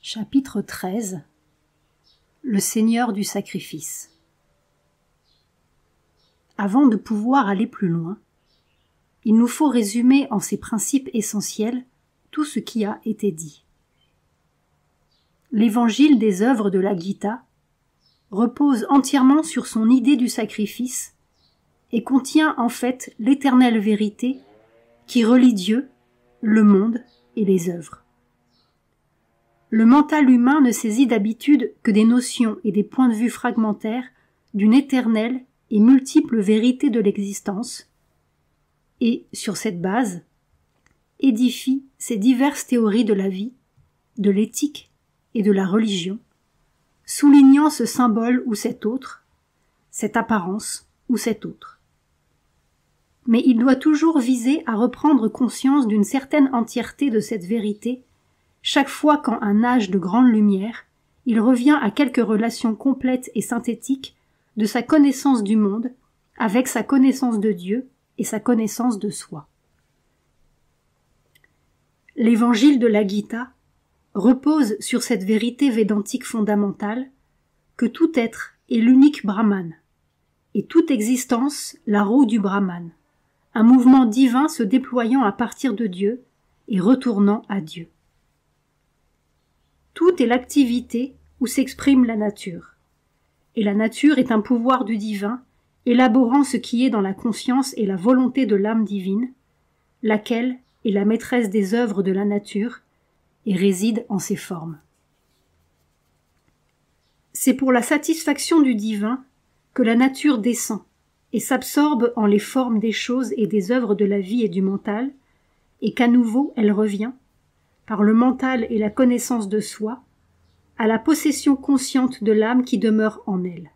Chapitre 13 Le Seigneur du sacrifice. Avant de pouvoir aller plus loin, il nous faut résumer en ces principes essentiels tout ce qui a été dit. L'évangile des œuvres de la Gita repose entièrement sur son idée du sacrifice et contient en fait l'éternelle vérité qui relie Dieu, le monde et les œuvres. Le mental humain ne saisit d'habitude que des notions et des points de vue fragmentaires d'une éternelle et multiple vérité de l'existence, et, sur cette base, édifie ses diverses théories de la vie, de l'éthique et de la religion, soulignant ce symbole ou cet autre, cette apparence ou cet autre. Mais il doit toujours viser à reprendre conscience d'une certaine entièreté de cette vérité chaque fois qu'en un âge de grande lumière, il revient à quelque relation complète et synthétique de sa connaissance du monde avec sa connaissance de Dieu et sa connaissance de soi. L'évangile de la Gita repose sur cette vérité védantique fondamentale que tout être est l'unique Brahman, et toute existence la roue du Brahman, un mouvement divin se déployant à partir de Dieu et retournant à Dieu. Tout est l'activité où s'exprime la nature, et la nature est un pouvoir du divin, élaborant ce qui est dans la conscience et la volonté de l'âme divine, laquelle est la maîtresse des œuvres de la nature et réside en ses formes. C'est pour la satisfaction du divin que la nature descend et s'absorbe en les formes des choses et des œuvres de la vie et du mental, et qu'à nouveau elle revient, par le mental et la connaissance de soi, à la possession consciente de l'âme qui demeure en elle.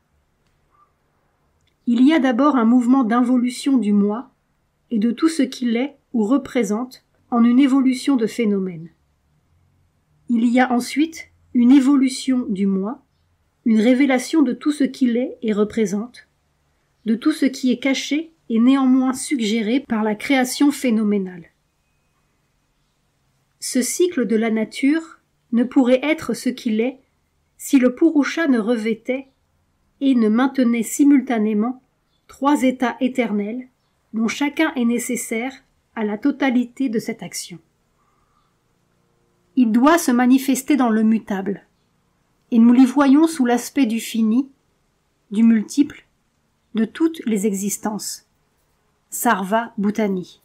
Il y a d'abord un mouvement d'involution du moi et de tout ce qu'il est ou représente en une évolution de phénomène. Il y a ensuite une évolution du moi, une révélation de tout ce qu'il est et représente, de tout ce qui est caché et néanmoins suggéré par la création phénoménale. Ce cycle de la nature ne pourrait être ce qu'il est si le Purusha ne revêtait et ne maintenait simultanément trois états éternels dont chacun est nécessaire à la totalité de cette action. Il doit se manifester dans le mutable, et nous l'y voyons sous l'aspect du fini, du multiple, de toutes les existences. Sarva Bhutani.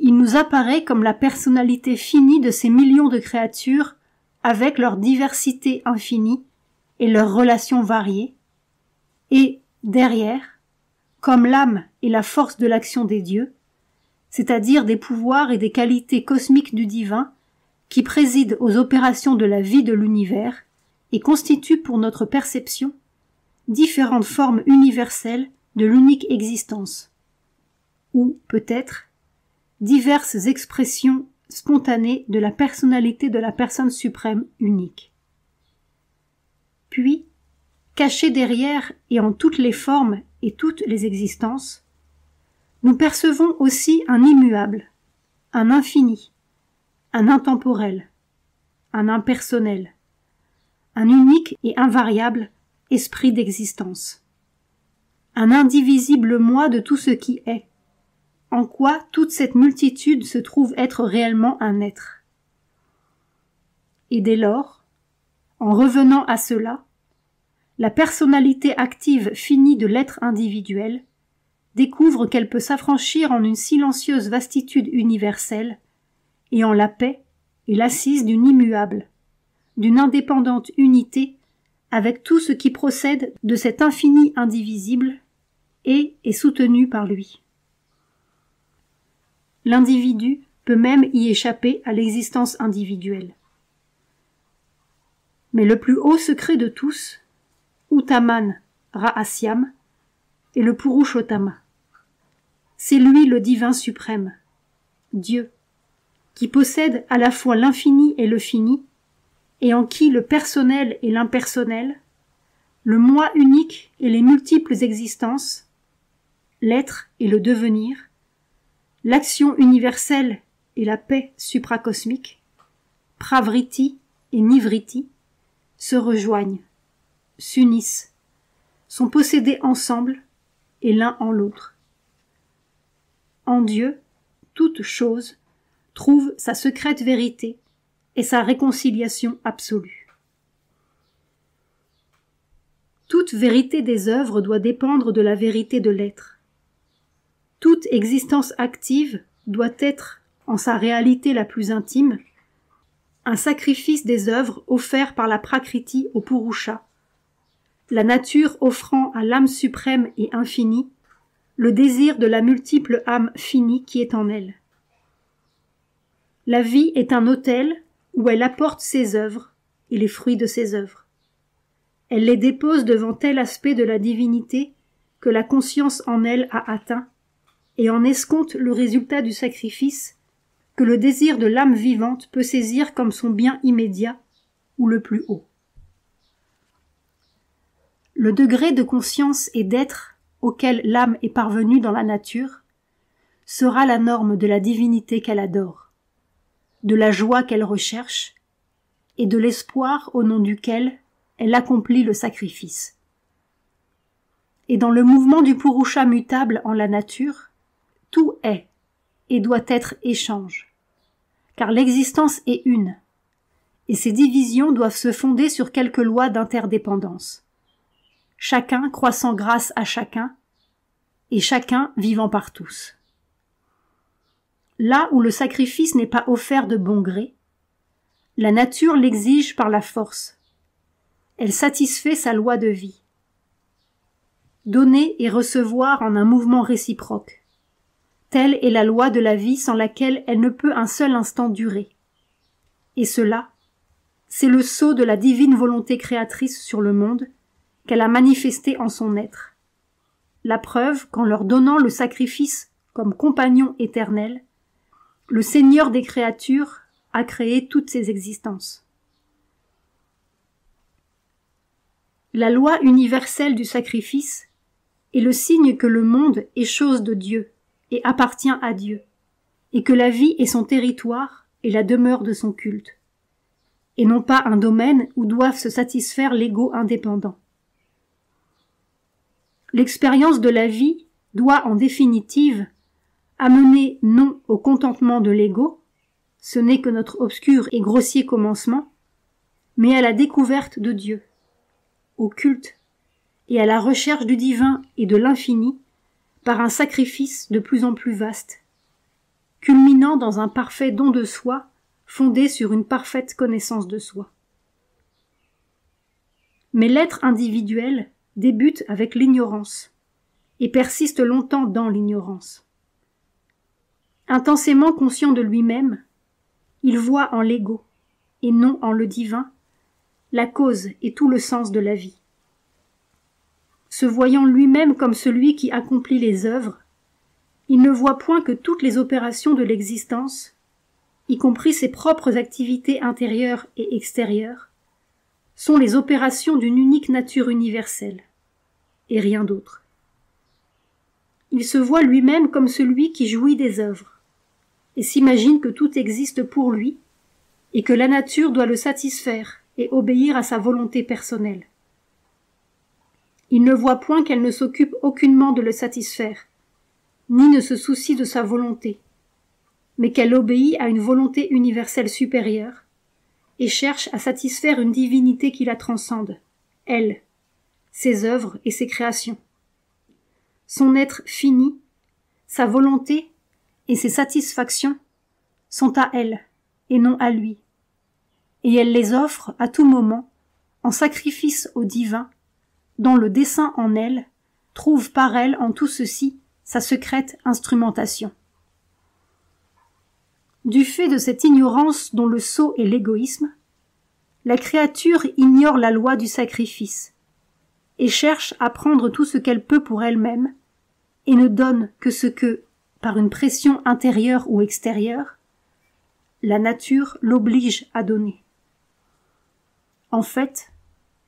Il nous apparaît comme la personnalité finie de ces millions de créatures avec leur diversité infinie et leurs relations variées, et, derrière, comme l'âme et la force de l'action des dieux, c'est-à-dire des pouvoirs et des qualités cosmiques du divin qui président aux opérations de la vie de l'univers et constituent pour notre perception différentes formes universelles de l'unique existence, ou peut-être diverses expressions spontanées de la personnalité de la personne suprême unique. Puis, cachés derrière et en toutes les formes et toutes les existences, nous percevons aussi un immuable, un infini, un intemporel, un impersonnel, un unique et invariable esprit d'existence, un indivisible moi de tout ce qui est, en quoi toute cette multitude se trouve être réellement un être. Et dès lors, en revenant à cela, la personnalité active finie de l'être individuel découvre qu'elle peut s'affranchir en une silencieuse vastitude universelle et en la paix et l'assise d'une immuable, d'une indépendante unité avec tout ce qui procède de cet infini indivisible et est soutenu par lui. L'individu peut même y échapper à l'existence individuelle. Mais le plus haut secret de tous, Uttaman Rahasyam, est le Purushottama. C'est lui le divin suprême, Dieu, qui possède à la fois l'infini et le fini, et en qui le personnel et l'impersonnel, le moi unique et les multiples existences, l'être et le devenir, l'action universelle et la paix supracosmique, pravriti et Nivriti se rejoignent, s'unissent, sont possédés ensemble et l'un en l'autre. En Dieu, toute chose trouve sa secrète vérité et sa réconciliation absolue. Toute vérité des œuvres doit dépendre de la vérité de l'être. Toute existence active doit être, en sa réalité la plus intime, un sacrifice des œuvres offert par la Prakriti au Purusha, la nature offrant à l'âme suprême et infinie le désir de la multiple âme finie qui est en elle. La vie est un autel où elle apporte ses œuvres et les fruits de ses œuvres. Elle les dépose devant tel aspect de la divinité que la conscience en elle a atteint et en escompte le résultat du sacrifice que le désir de l'âme vivante peut saisir comme son bien immédiat ou le plus haut. Le degré de conscience et d'être auquel l'âme est parvenue dans la nature sera la norme de la divinité qu'elle adore, de la joie qu'elle recherche et de l'espoir au nom duquel elle accomplit le sacrifice. Et dans le mouvement du Purusha mutable en la nature, tout est et doit être échange, car l'existence est une, et ces divisions doivent se fonder sur quelques lois d'interdépendance, chacun croissant grâce à chacun, et chacun vivant par tous. Là où le sacrifice n'est pas offert de bon gré, la nature l'exige par la force. Elle satisfait sa loi de vie. Donner et recevoir en un mouvement réciproque. Telle est la loi de la vie sans laquelle elle ne peut un seul instant durer. Et cela, c'est le sceau de la divine volonté créatrice sur le monde qu'elle a manifesté en son être. La preuve qu'en leur donnant le sacrifice comme compagnon éternel, le Seigneur des créatures a créé toutes ces existences. La loi universelle du sacrifice est le signe que le monde est chose de Dieu et appartient à Dieu, et que la vie est son territoire et la demeure de son culte, et non pas un domaine où doivent se satisfaire l'ego indépendant. L'expérience de la vie doit, en définitive, amener non au contentement de l'ego, ce n'est que notre obscur et grossier commencement, mais à la découverte de Dieu, au culte et à la recherche du divin et de l'infini par un sacrifice de plus en plus vaste, culminant dans un parfait don de soi fondé sur une parfaite connaissance de soi. Mais l'être individuel débute avec l'ignorance et persiste longtemps dans l'ignorance. Intensément conscient de lui-même, il voit en l'ego, et non en le divin, la cause et tout le sens de la vie. Se voyant lui-même comme celui qui accomplit les œuvres, il ne voit point que toutes les opérations de l'existence, y compris ses propres activités intérieures et extérieures, sont les opérations d'une unique nature universelle, et rien d'autre. Il se voit lui-même comme celui qui jouit des œuvres, et s'imagine que tout existe pour lui, et que la nature doit le satisfaire et obéir à sa volonté personnelle. Il ne voit point qu'elle ne s'occupe aucunement de le satisfaire, ni ne se soucie de sa volonté, mais qu'elle obéit à une volonté universelle supérieure, et cherche à satisfaire une divinité qui la transcende, elle, ses œuvres et ses créations. Son être fini, sa volonté et ses satisfactions sont à elle et non à lui, et elle les offre à tout moment en sacrifice au divin, dont le dessein en elle trouve par elle en tout ceci sa secrète instrumentation. Du fait de cette ignorance dont le sceau est l'égoïsme, la créature ignore la loi du sacrifice et cherche à prendre tout ce qu'elle peut pour elle-même et ne donne que ce que, par une pression intérieure ou extérieure, la nature l'oblige à donner. En fait,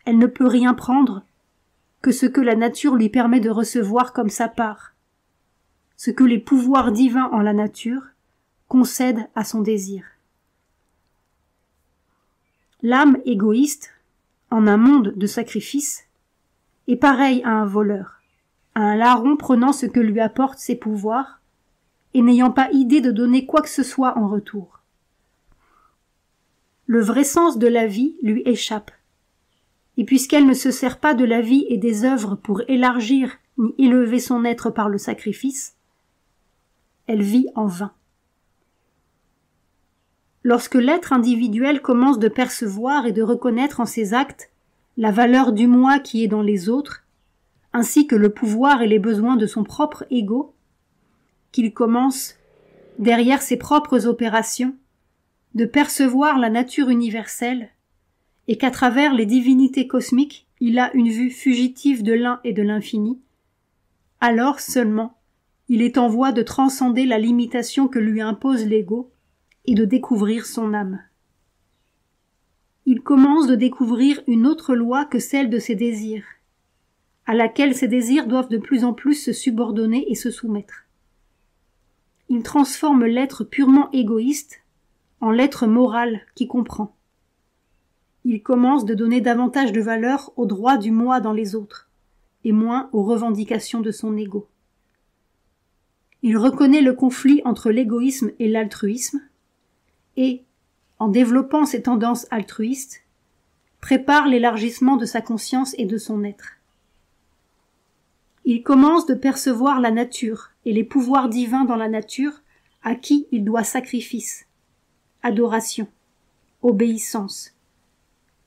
elle ne peut rien prendre que ce que la nature lui permet de recevoir comme sa part, ce que les pouvoirs divins en la nature concèdent à son désir. L'âme égoïste, en un monde de sacrifice, est pareille à un voleur, à un larron prenant ce que lui apportent ses pouvoirs et n'ayant pas idée de donner quoi que ce soit en retour. Le vrai sens de la vie lui échappe, et puisqu'elle ne se sert pas de la vie et des œuvres pour élargir ni élever son être par le sacrifice, elle vit en vain. Lorsque l'être individuel commence de percevoir et de reconnaître en ses actes la valeur du moi qui est dans les autres, ainsi que le pouvoir et les besoins de son propre ego, qu'il commence, derrière ses propres opérations, de percevoir la nature universelle, et qu'à travers les divinités cosmiques, il a une vue fugitive de l'un et de l'infini, alors seulement il est en voie de transcender la limitation que lui impose l'ego et de découvrir son âme. Il commence de découvrir une autre loi que celle de ses désirs, à laquelle ses désirs doivent de plus en plus se subordonner et se soumettre. Il transforme l'être purement égoïste en l'être moral qui comprend. Il commence de donner davantage de valeur aux droits du moi dans les autres, et moins aux revendications de son ego. Il reconnaît le conflit entre l'égoïsme et l'altruisme, et, en développant ses tendances altruistes, prépare l'élargissement de sa conscience et de son être. Il commence de percevoir la nature et les pouvoirs divins dans la nature à qui il doit sacrifice, adoration, obéissance,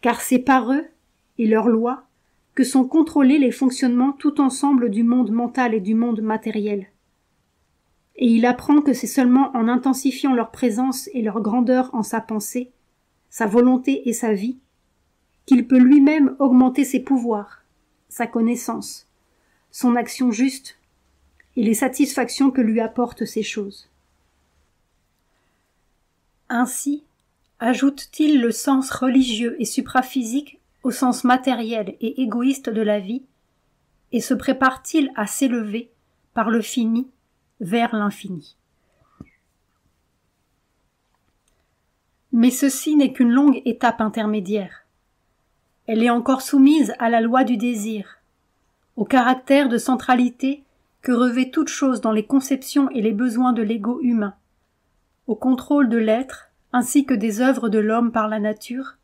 car c'est par eux et leurs lois que sont contrôlés les fonctionnements tout ensemble du monde mental et du monde matériel. Et il apprend que c'est seulement en intensifiant leur présence et leur grandeur en sa pensée, sa volonté et sa vie, qu'il peut lui-même augmenter ses pouvoirs, sa connaissance, son action juste et les satisfactions que lui apportent ces choses. Ainsi, ajoute-t-il le sens religieux et supraphysique au sens matériel et égoïste de la vie, et se prépare-t-il à s'élever par le fini vers l'infini. Mais ceci n'est qu'une longue étape intermédiaire. Elle est encore soumise à la loi du désir, au caractère de centralité que revêt toute chose dans les conceptions et les besoins de l'ego humain, au contrôle de l'être ainsi que des œuvres de l'homme par la nature,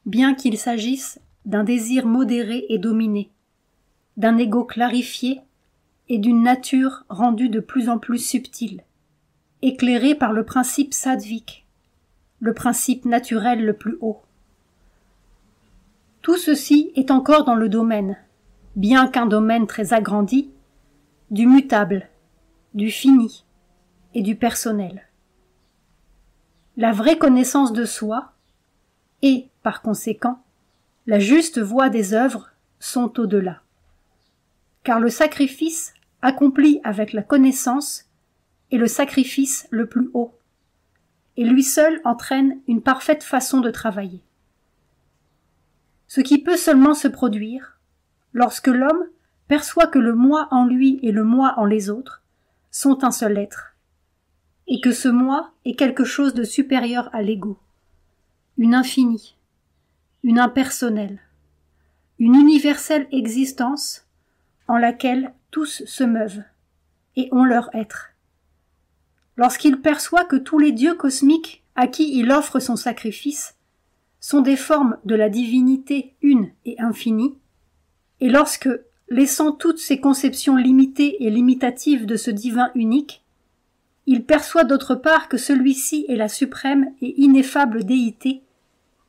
bien qu'il s'agisse d'un désir modéré et dominé, d'un ego clarifié et d'une nature rendue de plus en plus subtile, éclairée par le principe sattvique, le principe naturel le plus haut. Tout ceci est encore dans le domaine, bien qu'un domaine très agrandi, du mutable, du fini et du personnel. La vraie connaissance de soi et, par conséquent, la juste voie des œuvres sont au-delà. Car le sacrifice accompli avec la connaissance est le sacrifice le plus haut, et lui seul entraîne une parfaite façon de travailler. Ce qui peut seulement se produire lorsque l'homme perçoit que le moi en lui et le moi en les autres sont un seul être, et que ce moi est quelque chose de supérieur à l'ego, une infinie, une impersonnelle, une universelle existence en laquelle tous se meuvent et ont leur être. Lorsqu'il perçoit que tous les dieux cosmiques à qui il offre son sacrifice sont des formes de la divinité une et infinie, et lorsque, laissant toutes ces conceptions limitées et limitatives de ce divin unique, il perçoit d'autre part que celui-ci est la suprême et ineffable déité,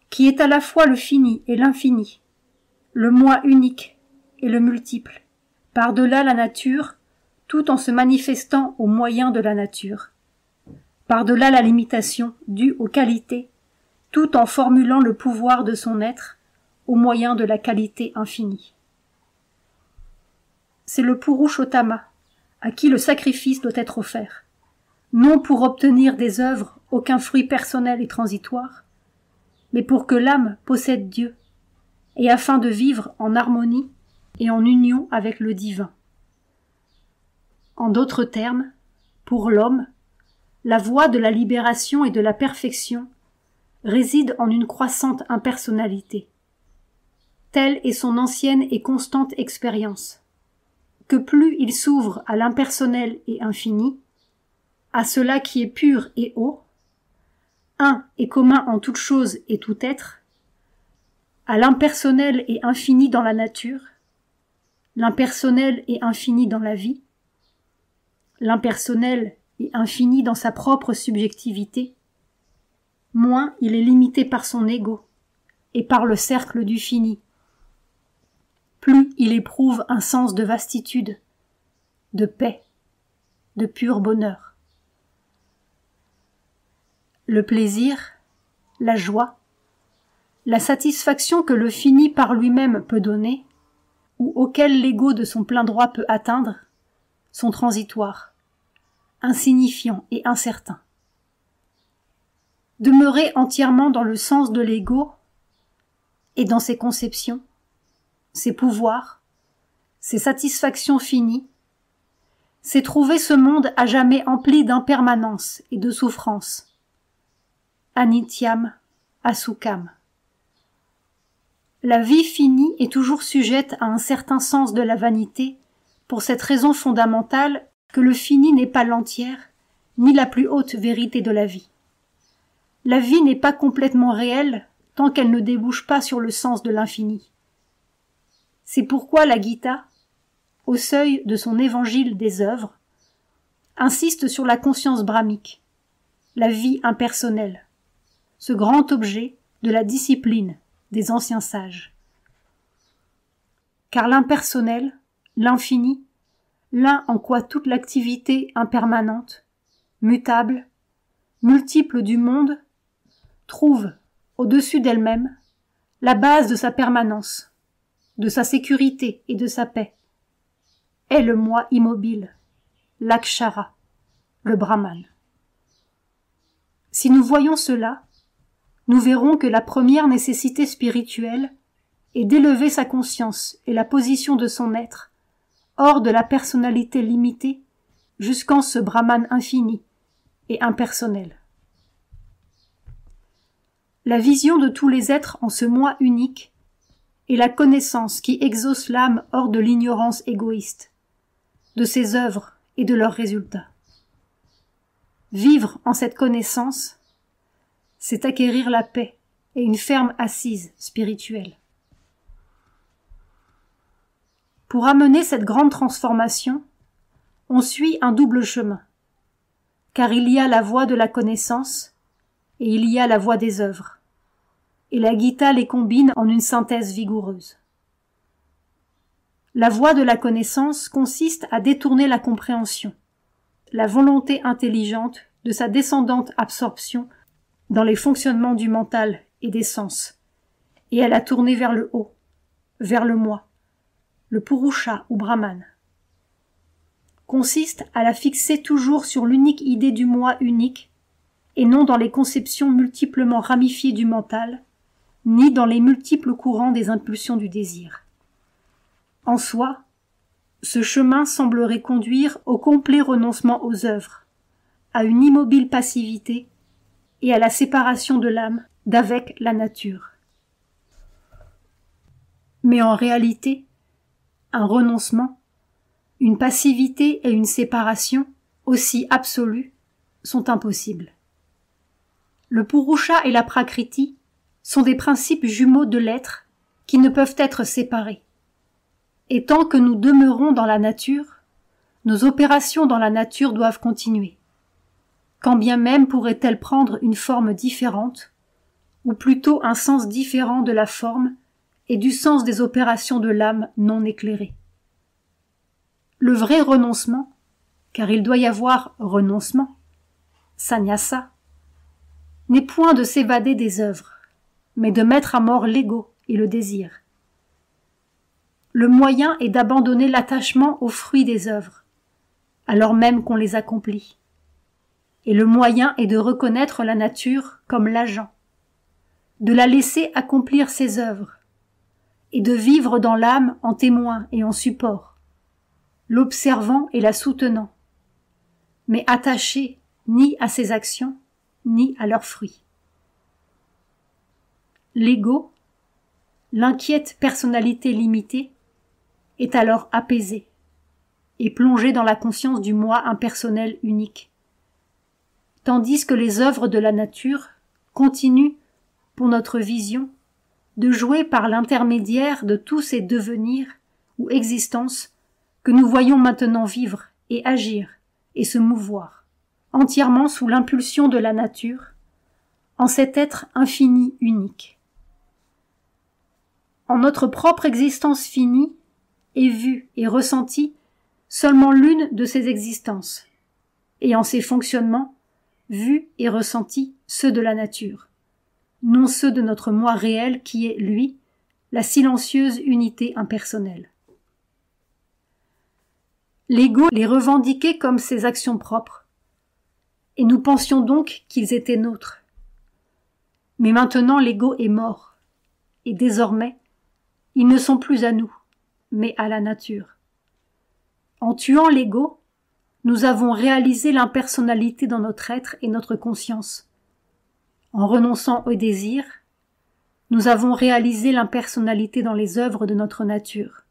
qui est à la fois le fini et l'infini, le moi unique et le multiple, par-delà la nature, tout en se manifestant au moyen de la nature, par-delà la limitation due aux qualités, tout en formulant le pouvoir de son être au moyen de la qualité infinie. C'est le Purushottama, à qui le sacrifice doit être offert, non pour obtenir des œuvres aucun fruit personnel et transitoire, mais pour que l'âme possède Dieu, et afin de vivre en harmonie et en union avec le divin. En d'autres termes, pour l'homme, la voie de la libération et de la perfection réside en une croissante impersonnalité. Telle est son ancienne et constante expérience, que plus il s'ouvre à l'impersonnel et infini, à cela qui est pur et haut, un et commun en toute chose et tout être, à l'impersonnel et infini dans la nature, l'impersonnel et infini dans la vie, l'impersonnel et infini dans sa propre subjectivité, moins il est limité par son ego et par le cercle du fini, plus il éprouve un sens de vastitude, de paix, de pur bonheur. Le plaisir, la joie, la satisfaction que le fini par lui-même peut donner, ou auquel l'ego de son plein droit peut atteindre, sont transitoires, insignifiants et incertains. Demeurer entièrement dans le sens de l'ego et dans ses conceptions, ses pouvoirs, ses satisfactions finies, c'est trouver ce monde à jamais empli d'impermanence et de souffrance. Anityam, asukam. La vie finie est toujours sujette à un certain sens de la vanité, pour cette raison fondamentale que le fini n'est pas l'entière, ni la plus haute vérité de la vie. La vie n'est pas complètement réelle tant qu'elle ne débouche pas sur le sens de l'infini. C'est pourquoi la Gita, au seuil de son évangile des œuvres, insiste sur la conscience brahmique, la vie impersonnelle, ce grand objet de la discipline des anciens sages. Car l'impersonnel, l'infini, l'un en quoi toute l'activité impermanente, mutable, multiple du monde, trouve, au-dessus d'elle-même, la base de sa permanence, de sa sécurité et de sa paix, est le moi immobile, l'akshara, le brahman. Si nous voyons cela, nous verrons que la première nécessité spirituelle est d'élever sa conscience et la position de son être hors de la personnalité limitée jusqu'en ce brahman infini et impersonnel. La vision de tous les êtres en ce moi unique est la connaissance qui exauce l'âme hors de l'ignorance égoïste, de ses œuvres et de leurs résultats. Vivre en cette connaissance, c'est acquérir la paix et une ferme assise spirituelle. Pour amener cette grande transformation, on suit un double chemin, car il y a la voie de la connaissance et il y a la voie des œuvres, et la Gita les combine en une synthèse vigoureuse. La voie de la connaissance consiste à détourner la compréhension, la volonté intelligente de sa descendante absorption dans les fonctionnements du mental et des sens, et à la tourner vers le haut, vers le moi, le Purusha ou Brahman. Consiste à la fixer toujours sur l'unique idée du moi unique, et non dans les conceptions multiplement ramifiées du mental, ni dans les multiples courants des impulsions du désir. En soi, ce chemin semblerait conduire au complet renoncement aux œuvres, à une immobile passivité et à la séparation de l'âme d'avec la nature. Mais en réalité, un renoncement, une passivité et une séparation aussi absolues sont impossibles. Le Purusha et la Prakriti sont des principes jumeaux de l'être qui ne peuvent être séparés. Et tant que nous demeurons dans la nature, nos opérations dans la nature doivent continuer. Quand bien même pourraient-elles prendre une forme différente, ou plutôt un sens différent de la forme et du sens des opérations de l'âme non éclairée. Le vrai renoncement, car il doit y avoir renoncement, sannyasa, n'est point de s'évader des œuvres, mais de mettre à mort l'ego et le désir. Le moyen est d'abandonner l'attachement aux fruits des œuvres, alors même qu'on les accomplit. Et le moyen est de reconnaître la nature comme l'agent, de la laisser accomplir ses œuvres, et de vivre dans l'âme en témoin et en support, l'observant et la soutenant, mais attaché ni à ses actions, ni à leurs fruits. L'ego, l'inquiète personnalité limitée, est alors apaisé et plongé dans la conscience du moi impersonnel unique, tandis que les œuvres de la nature continuent, pour notre vision, de jouer par l'intermédiaire de tous ces devenirs ou existences que nous voyons maintenant vivre et agir et se mouvoir, entièrement sous l'impulsion de la nature, en cet être infini unique. En notre propre existence finie, est vue et ressentie seulement l'une de ces existences, et en ses fonctionnements, vus et ressentis ceux de la nature, non ceux de notre moi réel qui est, lui, la silencieuse unité impersonnelle. L'ego les revendiquait comme ses actions propres, et nous pensions donc qu'ils étaient nôtres. Mais maintenant l'ego est mort, et désormais, ils ne sont plus à nous, mais à la nature. En tuant l'ego, nous avons réalisé l'impersonnalité dans notre être et notre conscience. En renonçant au désir, nous avons réalisé l'impersonnalité dans les œuvres de notre nature.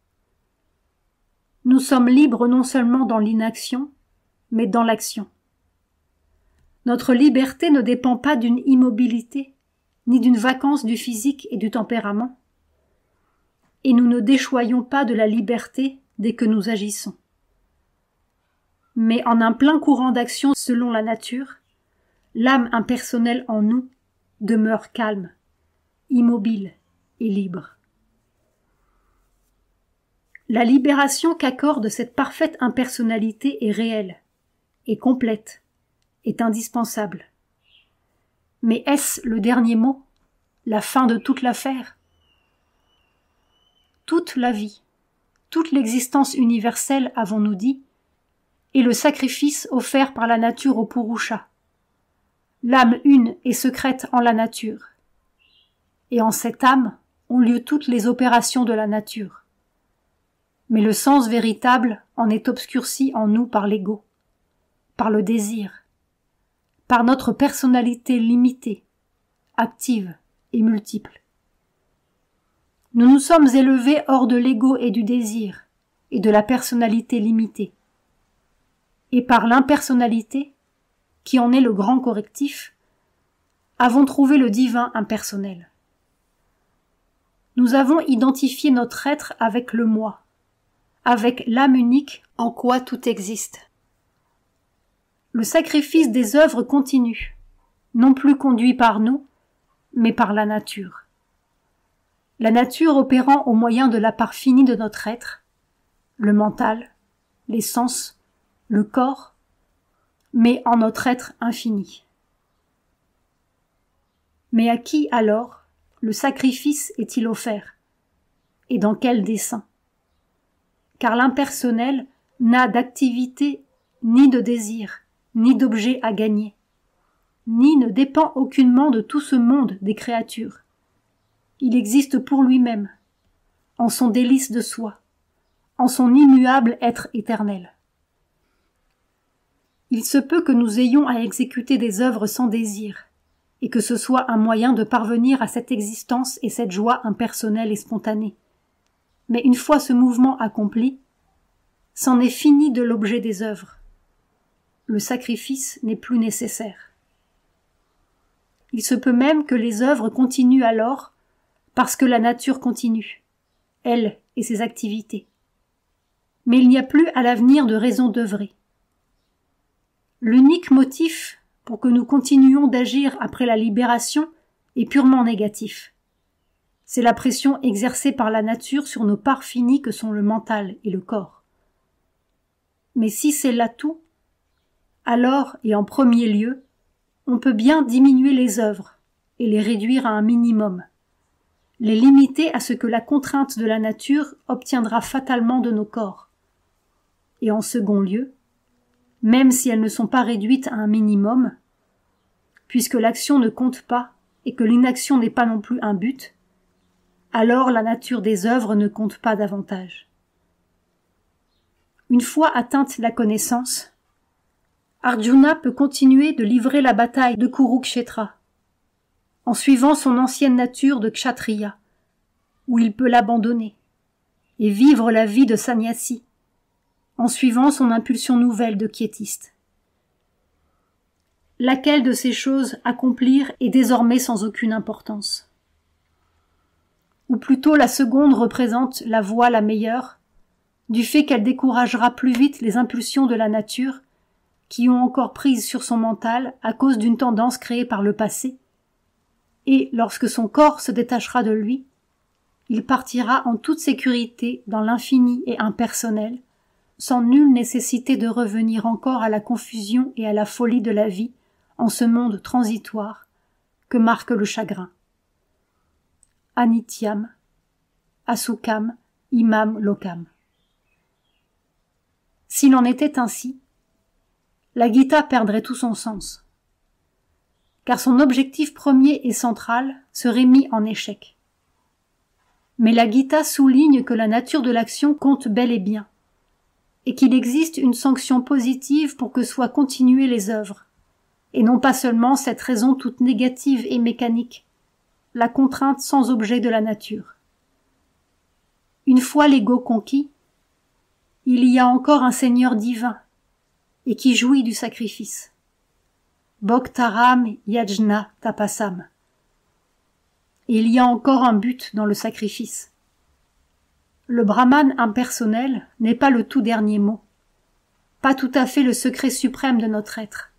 Nous sommes libres non seulement dans l'inaction, mais dans l'action. Notre liberté ne dépend pas d'une immobilité, ni d'une vacance du physique et du tempérament. Et nous ne déchoyons pas de la liberté dès que nous agissons. Mais en un plein courant d'action selon la nature, l'âme impersonnelle en nous demeure calme, immobile et libre. La libération qu'accorde cette parfaite impersonnalité est réelle, est complète, est indispensable. Mais est-ce le dernier mot, la fin de toute l'affaire ? Toute la vie, toute l'existence universelle, avons-nous dit, est le sacrifice offert par la nature au Purusha. L'âme une et secrète en la nature. Et en cette âme ont lieu toutes les opérations de la nature. Mais le sens véritable en est obscurci en nous par l'ego, par le désir, par notre personnalité limitée, active et multiple. Nous nous sommes élevés hors de l'ego et du désir, et de la personnalité limitée. Et par l'impersonnalité, qui en est le grand correctif, avons trouvé le divin impersonnel. Nous avons identifié notre être avec le moi, avec l'âme unique en quoi tout existe. Le sacrifice des œuvres continue, non plus conduit par nous, mais par la nature. La nature opérant au moyen de la part finie de notre être, le mental, les sens, le corps, mais en notre être infini. Mais à qui alors le sacrifice est-il offert, et dans quel dessein? Car l'impersonnel n'a d'activité ni de désir, ni d'objet à gagner, ni ne dépend aucunement de tout ce monde des créatures. Il existe pour lui-même, en son délice de soi, en son immuable être éternel. Il se peut que nous ayons à exécuter des œuvres sans désir, et que ce soit un moyen de parvenir à cette existence et cette joie impersonnelle et spontanée. Mais une fois ce mouvement accompli, c'en est fini de l'objet des œuvres. Le sacrifice n'est plus nécessaire. Il se peut même que les œuvres continuent alors, parce que la nature continue, elle et ses activités. Mais il n'y a plus à l'avenir de raison d'œuvrer. L'unique motif pour que nous continuions d'agir après la libération est purement négatif. C'est la pression exercée par la nature sur nos parts finies que sont le mental et le corps. Mais si c'est là tout, alors, et en premier lieu, on peut bien diminuer les œuvres et les réduire à un minimum, les limiter à ce que la contrainte de la nature obtiendra fatalement de nos corps. Et en second lieu, même si elles ne sont pas réduites à un minimum, puisque l'action ne compte pas et que l'inaction n'est pas non plus un but, alors la nature des œuvres ne compte pas davantage. Une fois atteinte la connaissance, Arjuna peut continuer de livrer la bataille de Kurukshetra. en suivant son ancienne nature de kshatriya, où il peut l'abandonner, et vivre la vie de sannyasi, en suivant son impulsion nouvelle de quiétiste. Laquelle de ces choses accomplir est désormais sans aucune importance? Ou plutôt la seconde représente la voie la meilleure, du fait qu'elle découragera plus vite les impulsions de la nature qui ont encore prise sur son mental à cause d'une tendance créée par le passé, et lorsque son corps se détachera de lui, il partira en toute sécurité dans l'infini et impersonnel, sans nulle nécessité de revenir encore à la confusion et à la folie de la vie en ce monde transitoire que marque le chagrin. Anityam, Asukam, Imam Lokam. S'il en était ainsi, la Gita perdrait tout son sens, car son objectif premier et central serait mis en échec. Mais la Gita souligne que la nature de l'action compte bel et bien, et qu'il existe une sanction positive pour que soient continuées les œuvres, et non pas seulement cette raison toute négative et mécanique, la contrainte sans objet de la nature. Une fois l'ego conquis, il y a encore un Seigneur divin, et qui jouit du sacrifice. Bhaktaram yajna tapasam. Et il y a encore un but dans le sacrifice. Le Brahman impersonnel n'est pas le tout dernier mot, pas tout à fait le secret suprême de notre être.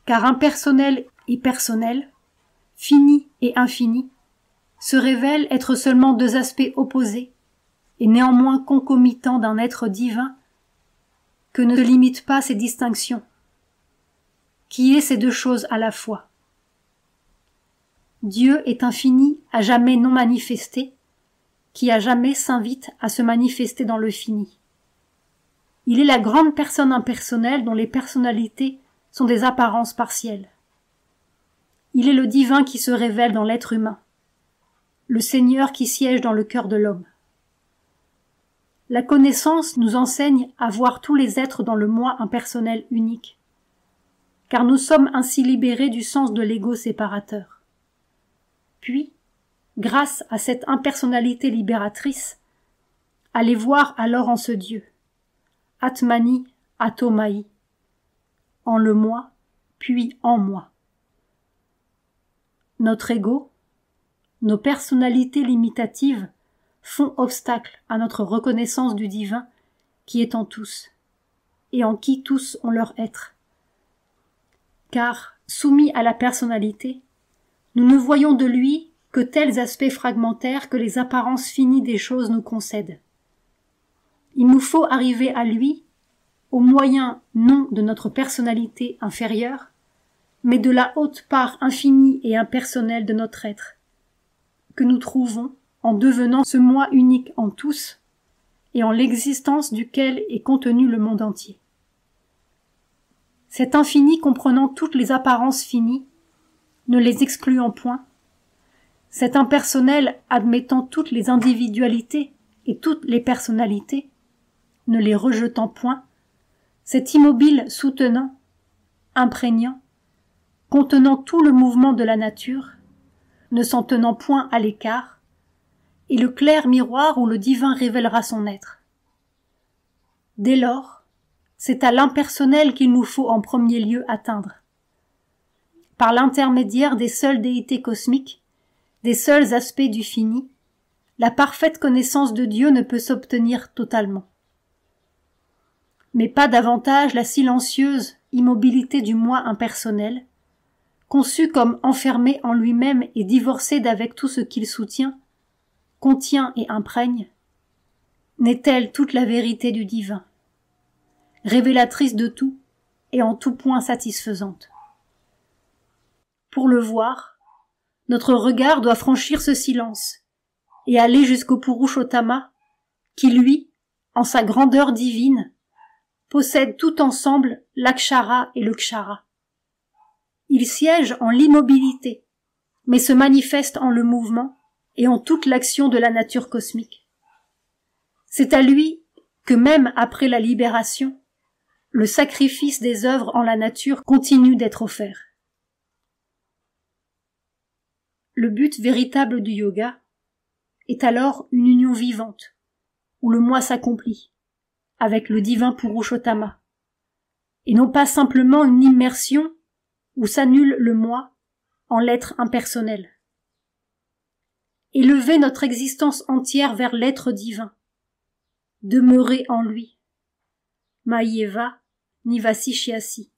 Car impersonnel et personnel, fini et infini, se révèlent être seulement deux aspects opposés, et néanmoins concomitants d'un être divin, que ne limitent pas ces distinctions, qui est ces deux choses à la fois. Dieu est infini à jamais non manifesté, qui à jamais s'invite à se manifester dans le fini. Il est la grande personne impersonnelle dont les personnalités sont des apparences partielles. Il est le divin qui se révèle dans l'être humain, le Seigneur qui siège dans le cœur de l'homme. La connaissance nous enseigne à voir tous les êtres dans le moi impersonnel unique, car nous sommes ainsi libérés du sens de l'ego séparateur. Puis, grâce à cette impersonnalité libératrice, à les voir alors en ce Dieu, Atmani Atomai, en le moi, puis en moi. Notre ego, nos personnalités limitatives font obstacle à notre reconnaissance du divin qui est en tous, et en qui tous ont leur être. Car, soumis à la personnalité, nous ne voyons de lui que tels aspects fragmentaires que les apparences finies des choses nous concèdent. Il nous faut arriver à lui, au moyen non de notre personnalité inférieure, mais de la haute part infinie et impersonnelle de notre être, que nous trouvons en devenant ce moi unique en tous, et en l'existence duquel est contenu le monde entier. Cet infini comprenant toutes les apparences finies, ne les excluant point, cet impersonnel admettant toutes les individualités et toutes les personnalités, ne les rejetant point, cet immobile soutenant, imprégnant, contenant tout le mouvement de la nature, ne s'en tenant point à l'écart, et le clair miroir où le divin révélera son être. Dès lors, c'est à l'impersonnel qu'il nous faut en premier lieu atteindre. Par l'intermédiaire des seules déités cosmiques, des seuls aspects du fini, la parfaite connaissance de Dieu ne peut s'obtenir totalement. Mais pas davantage la silencieuse immobilité du moi impersonnel, conçu comme enfermé en lui-même et divorcé d'avec tout ce qu'il soutient, contient et imprègne, n'est-elle toute la vérité du divin, révélatrice de tout et en tout point satisfaisante. Pour le voir, notre regard doit franchir ce silence et aller jusqu'au Purushottama, qui lui, en sa grandeur divine, possède tout ensemble l'akshara et le kshara. Il siège en l'immobilité, mais se manifeste en le mouvement et en toute l'action de la nature cosmique. C'est à lui que même après la libération, le sacrifice des œuvres en la nature continue d'être offert. Le but véritable du yoga est alors une union vivante, où le moi s'accomplit, avec le divin Purushottama, et non pas simplement une immersion où s'annule le moi en l'être impersonnel. Élever notre existence entière vers l'être divin, demeurer en lui, Mayeva Nivasishyasi,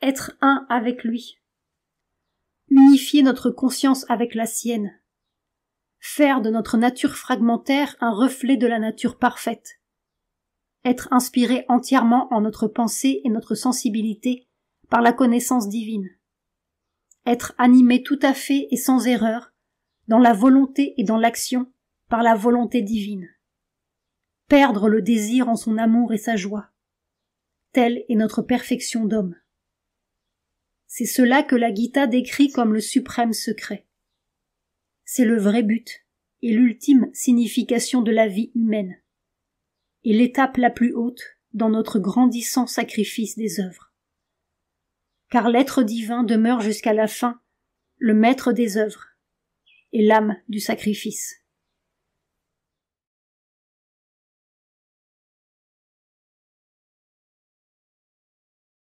être un avec lui, unifier notre conscience avec la sienne, faire de notre nature fragmentaire un reflet de la nature parfaite, être inspiré entièrement en notre pensée et notre sensibilité par la connaissance divine, être animé tout à fait et sans erreur dans la volonté et dans l'action par la volonté divine, perdre le désir en son amour et sa joie. Telle est notre perfection d'homme. C'est cela que la Gita décrit comme le suprême secret. C'est le vrai but et l'ultime signification de la vie humaine, et l'étape la plus haute dans notre grandissant sacrifice des œuvres. Car l'être divin demeure jusqu'à la fin le maître des œuvres et l'âme du sacrifice.